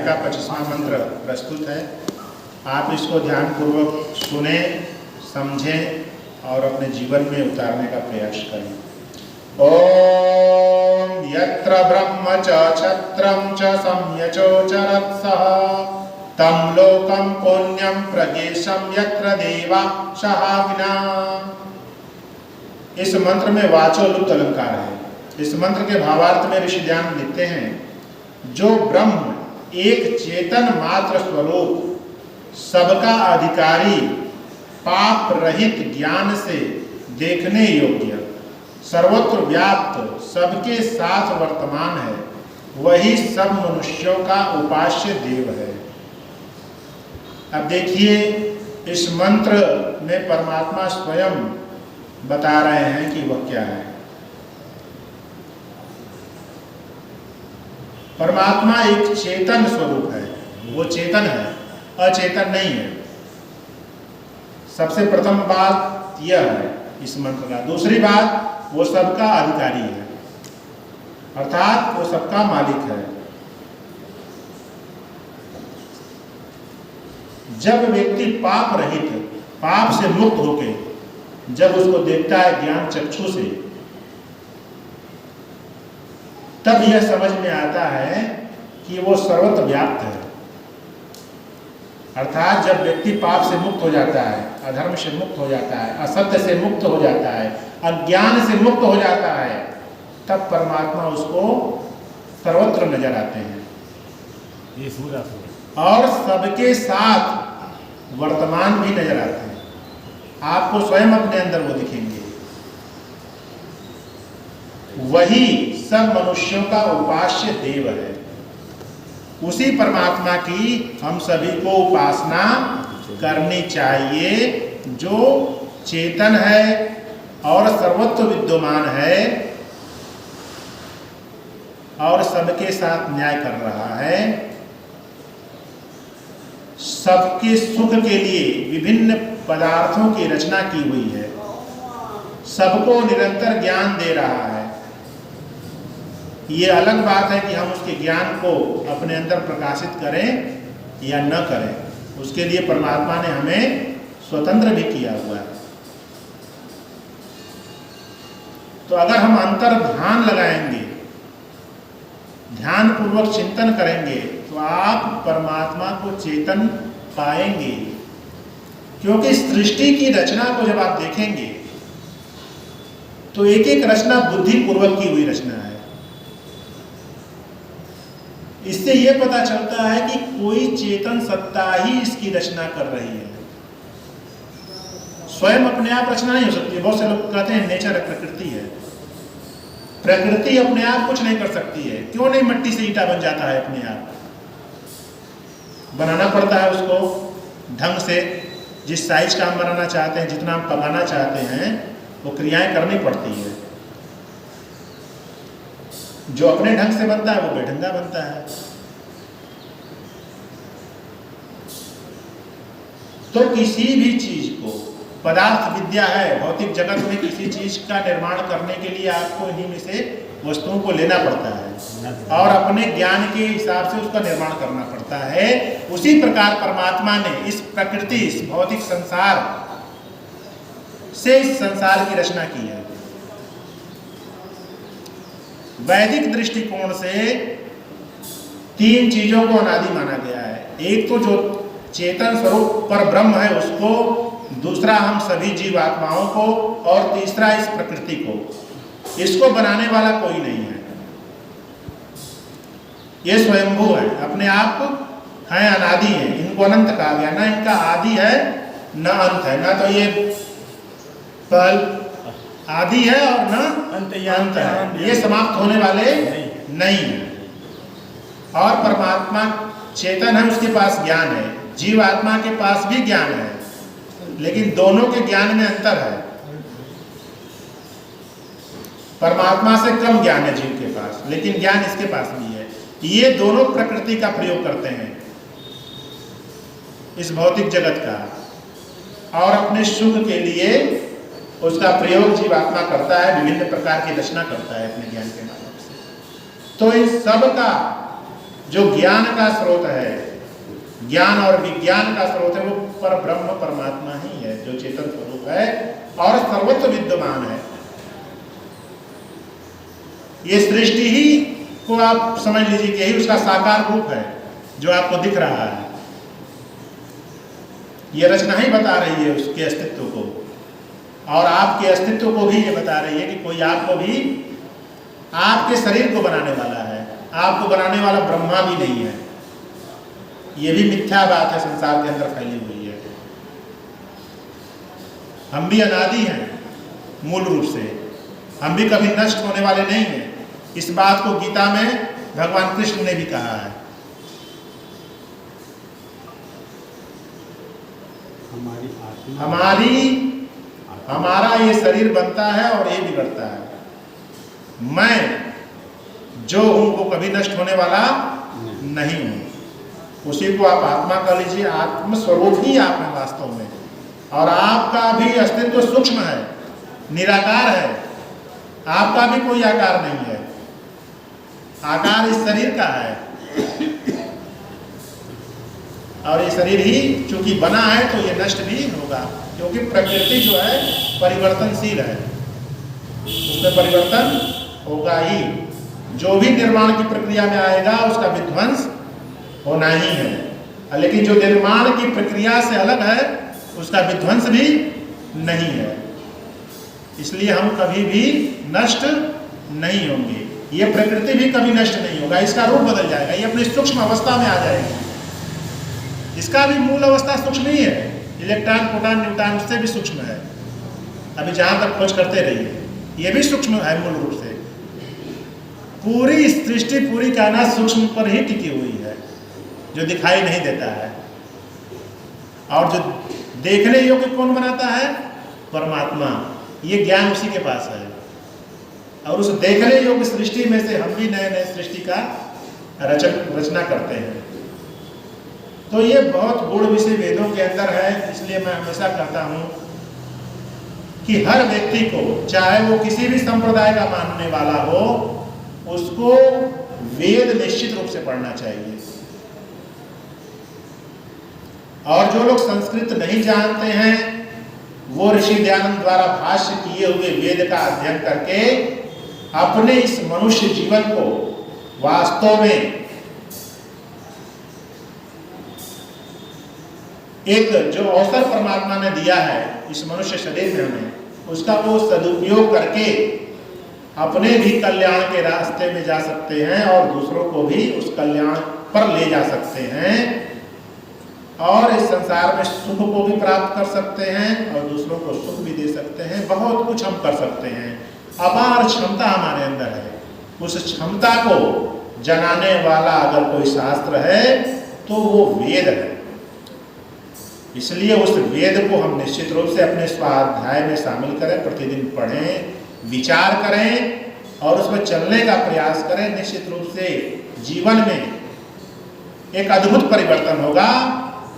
का 25वां मंत्र प्रस्तुत है। आप इसको ध्यानपूर्वक सुने, समझें और अपने जीवन में उतारने का प्रयास करें। ओम यत्र ब्रह्म च क्षत्रं च सम्यचोचरत्सः तं लोकं पुण्यं प्रगेशं यत्र देवा शहाविना। इस मंत्र में वाचो लुप्त अलंकार है। इस मंत्र के भावार्थ में ऋषि ध्यान लिखते हैं, जो ब्रह्म एक चेतन मात्र स्वरूप सबका अधिकारी, पाप रहित ज्ञान से देखने योग्य, सर्वत्र व्याप्त, सबके साथ वर्तमान है, वही सब मनुष्यों का उपास्य देव है। अब देखिए, इस मंत्र में परमात्मा स्वयं बता रहे हैं कि वह क्या है। परमात्मा एक चेतन स्वरूप है, वो चेतन है, अचेतन नहीं है। सबसे प्रथम बात यह है इस मंत्र का। दूसरी बात, वो सबका अधिकारी है, अर्थात वो सबका मालिक है। जब व्यक्ति पाप रहित, पाप से मुक्त होके जब उसको देखता है ज्ञान चक्षु से, तब यह समझ में आता है कि वो सर्वत्र व्याप्त है। अर्थात जब व्यक्ति पाप से मुक्त हो जाता है, अधर्म से मुक्त हो जाता है, असत्य से मुक्त हो जाता है, अज्ञान से मुक्त हो जाता है, तब परमात्मा उसको सर्वत्र नजर आते हैं और सबके साथ वर्तमान भी नजर आते हैं। आपको स्वयं अपने अंदर वो दिखेंगे। वही सब मनुष्यों का उपास्य देव है। उसी परमात्मा की हम सभी को उपासना करनी चाहिए, जो चेतन है और सर्वत्र विद्यमान है और सबके साथ न्याय कर रहा है। सबके सुख के लिए विभिन्न पदार्थों की रचना की हुई है, सबको निरंतर ज्ञान दे रहा है। ये अलग बात है कि हम उसके ज्ञान को अपने अंदर प्रकाशित करें या न करें। उसके लिए परमात्मा ने हमें स्वतंत्र भी किया हुआ है। तो अगर हम अंतर ध्यान लगाएंगे, ध्यान पूर्वक चिंतन करेंगे, तो आप परमात्मा को चेतन पाएंगे। क्योंकि सृष्टि की रचना को जब आप देखेंगे तो एक एक रचना बुद्धि पूर्वक की हुई रचना है। इससे यह पता चलता है कि कोई चेतन सत्ता ही इसकी रचना कर रही है। स्वयं अपने आप रचना नहीं हो सकती। बहुत से लोग कहते हैं नेचर है, प्रकृति है। प्रकृति अपने आप कुछ नहीं कर सकती है। क्यों नहीं मट्टी से ईंटा बन जाता है अपने आप? बनाना पड़ता है उसको ढंग से, जिस साइज का हम बनाना चाहते हैं, जितना हम पकाना चाहते हैं, वो क्रियाएं करनी पड़ती है। जो अपने ढंग से बनता है वो बेढंगा बनता है। तो किसी भी चीज को, पदार्थ विद्या है, भौतिक जगत में किसी चीज का निर्माण करने के लिए आपको इन्हीं में से वस्तुओं को लेना पड़ता है और अपने ज्ञान के हिसाब से उसका निर्माण करना पड़ता है। उसी प्रकार परमात्मा ने इस प्रकृति, इस भौतिक संसार से इस संसार की रचना की है। वैदिक दृष्टिकोण से तीन चीजों को अनादि माना गया है। एक तो जो चेतन स्वरूप पर ब्रह्म है उसको, दूसरा हम सभी जीवात्माओं को, और तीसरा इस प्रकृति को। इसको बनाने वाला कोई नहीं है। ये स्वयंभू है, अपने आप हैं, अनादि है। इनको अनंत कहा गया। ना इनका आदि है न अंत है। ना तो ये पल आदि है और न अंत है। ये समाप्त होने वाले नहीं है। और परमात्मा चेतन है, उसके पास ज्ञान है। जीवात्मा के पास भी ज्ञान है, लेकिन दोनों के ज्ञान में अंतर है। परमात्मा से कम ज्ञान है जीव के पास, लेकिन ज्ञान इसके पास भी है। ये दोनों प्रकृति का प्रयोग करते हैं इस भौतिक जगत का, और अपने सुख के लिए उसका प्रयोग जीवात्मा करता है, विभिन्न प्रकार की रचना करता है अपने ज्ञान के माध्यम से। तो इन सब का जो ज्ञान का स्रोत है, ज्ञान और विज्ञान का स्रोत है, वो पर ब्रह्म परमात्मा ही है, जो चेतन स्वरूप है और सर्वत्र विद्यमान है। ये सृष्टि ही को आप समझ लीजिए कि यही उसका साकार रूप है जो आपको दिख रहा है। ये रचना ही बता रही है उसके अस्तित्व को, और आपके अस्तित्व को भी ये बता रही है कि कोई आपको भी, आपके शरीर को बनाने वाला है, आपको बनाने वाला ब्रह्मा भी नहीं है। ये भी मिथ्या बात है, संसार के अंदर फैली हुई है। हम भी अनादि हैं मूल रूप से, हम भी कभी नष्ट होने वाले नहीं हैं। इस बात को गीता में भगवान कृष्ण ने भी कहा है। हमारा ये शरीर बनता है और ये बिगड़ता है। मैं जो हूं वो कभी नष्ट होने वाला नहीं हूं। उसी को आप आत्मा कह लीजिए, आत्म स्वरूप ही आप हैं वास्तव में। और आपका भी अस्तित्व सूक्ष्म है, निराकार है, आपका भी कोई आकार नहीं है। आकार इस शरीर का है, और ये शरीर ही चूंकि बना है तो ये नष्ट भी होगा, क्योंकि प्रकृति जो है परिवर्तनशील है, उसमें परिवर्तन होगा ही। जो भी निर्माण की प्रक्रिया में आएगा उसका विध्वंस होना ही है, लेकिन जो निर्माण की प्रक्रिया से अलग है उसका विध्वंस भी नहीं है। इसलिए हम कभी भी नष्ट नहीं होंगे, ये प्रकृति भी कभी नष्ट नहीं होगा। इसका रूप बदल जाएगा, ये अपनी सूक्ष्म अवस्था में आ जाएगी। इसका भी मूल अवस्था सूक्ष्म ही है, इलेक्ट्रॉन प्रोटॉन न्यूट्रॉन उससे भी सूक्ष्म है। अभी जहां तक खोज करते रहिए, ये भी सूक्ष्म है मूल रूप से। पूरी सृष्टि, पूरी कायनात सूक्ष्म पर ही टिकी हुई है, जो दिखाई नहीं देता है। और जो देखने योग्य कौन बनाता है? परमात्मा। ये ज्ञान उसी के पास है। और उस देखने योग्य सृष्टि में से हम भी नए नए सृष्टि का रचना करते हैं। तो ये बहुत गूढ़ विषय वेदों के अंदर है। इसलिए मैं हमेशा कहता हूं कि हर व्यक्ति को, चाहे वो किसी भी संप्रदाय का मानने वाला हो, उसको वेद निश्चित रूप से पढ़ना चाहिए। और जो लोग संस्कृत नहीं जानते हैं, वो ऋषि दयानंद द्वारा भाष्य किए हुए वेद का अध्ययन करके अपने इस मनुष्य जीवन को वास्तव में एक जो अवसर परमात्मा ने दिया है इस मनुष्य शरीर में हमें, उसका वो सदुपयोग करके अपने भी कल्याण के रास्ते में जा सकते हैं और दूसरों को भी उस कल्याण पर ले जा सकते हैं, और इस संसार में सुख को भी प्राप्त कर सकते हैं और दूसरों को सुख भी दे सकते हैं। बहुत कुछ हम कर सकते हैं, अपार क्षमता हमारे अंदर है। उस क्षमता को जनाने वाला अगर कोई शास्त्र है तो वो वेद है। इसलिए उस वेद को हम निश्चित रूप से अपने स्वाध्याय में शामिल करें, प्रतिदिन पढ़ें, विचार करें और उसमें चलने का प्रयास करें। निश्चित रूप से जीवन में एक अद्भुत परिवर्तन होगा,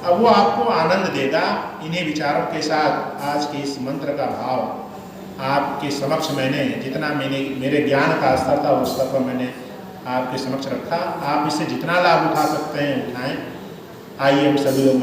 अब वो आपको आनंद देगा। इन्हीं विचारों के साथ आज के इस मंत्र का भाव आपके समक्ष मैंने जितना मेरे ज्ञान का स्तर था उस स्तर पर मैंने आपके समक्ष रखा। आप इससे जितना लाभ उठा सकते हैं उठाएं। आइए हम सभी लोग